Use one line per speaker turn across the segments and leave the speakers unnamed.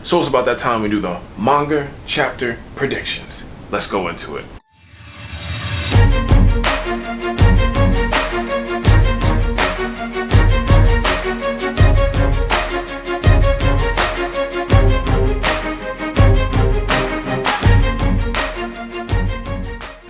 So it's about that time we do the manga chapter predictions. Let's go into it.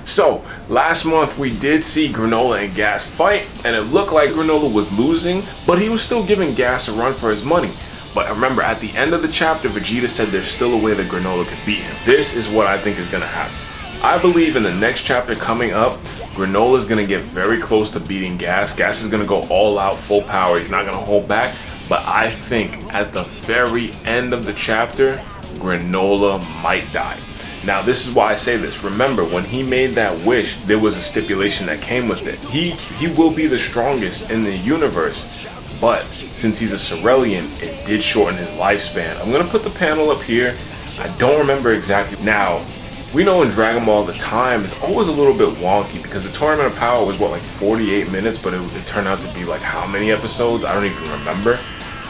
So, last month we did see Granolah and Gas fight, and it looked like Granolah was losing, but he was still giving Gas a run for his money. But remember, at the end of the chapter, Vegeta said there's still a way that Granolah could beat him. This is what I think is going to happen. I believe in the next chapter coming up, Granolah is going to get very close to beating Gas. Gas is going to go all out, full power. He's not going to hold back. But I think at the very end of the chapter, Granolah might die. Now, this is why I say this. Remember, when he made that wish, there was a stipulation that came with it. He will be the strongest in the universe, but since he's a Cerealian, it did shorten his lifespan. I'm going to put the panel up here. I don't remember exactly. Now, we know in Dragon Ball the time is always a little bit wonky because the Tournament of Power was, what, like 48 minutes, but it turned out to be like how many episodes? I don't even remember.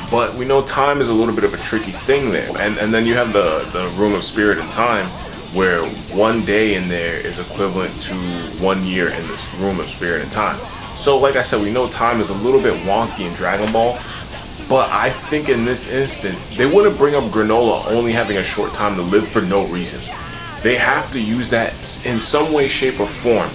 But we know time is a little bit of a tricky thing there. And then you have the Room of Spirit and Time, where one day in there is equivalent to 1 year in this Room of Spirit and Time. So like I said, we know time is a little bit wonky in Dragon Ball, but I think in this instance, they wouldn't bring up Granolah only having a short time to live for no reason. They have to use that in some way, shape, or form.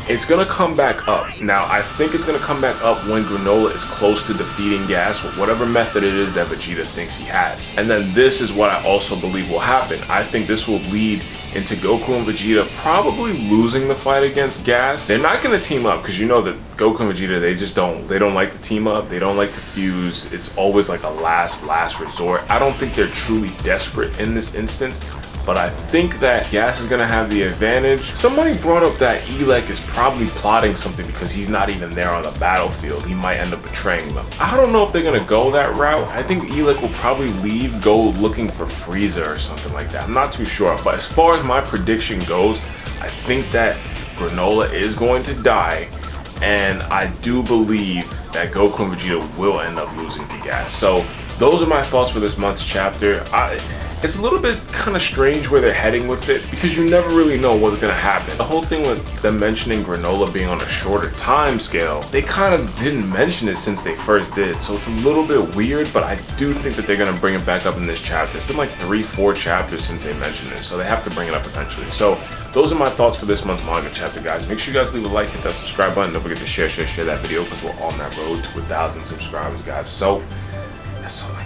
It's gonna come back up. Now, I think it's gonna come back up when Granolah is close to defeating Gas with whatever method it is that Vegeta thinks he has. And then this is what I also believe will happen. I think this will lead into Goku and Vegeta probably losing the fight against Gas. They're not gonna team up because you know that Goku and Vegeta, they don't like to team up. They don't like to fuse. It's always like a last resort. I don't think they're truly desperate in this instance. But I think that Gas is going to have the advantage. Somebody brought up that Elec is probably plotting something because he's not even there on the battlefield. He might end up betraying them. I don't know if they're going to go that route. I think Elec will probably leave, go looking for Frieza or something like that. I'm not too sure. But as far as my prediction goes, I think that Granolah is going to die. And I do believe that Goku and Vegeta will end up losing to Gas. So those are my thoughts for this month's chapter. It's a little bit kind of strange where they're heading with it because you never really know what's going to happen. The whole thing with them mentioning Granolah being on a shorter time scale, they kind of didn't mention it since they first did. So it's a little bit weird, but I do think that they're going to bring it back up in this chapter. It's been like 3-4 chapters since they mentioned it, so they have to bring it up eventually. So those are my thoughts for this month's manga chapter, guys. Make sure you guys leave a like, hit that subscribe button. Don't forget to share that video because we're on that road to 1,000 subscribers, guys. So that's all.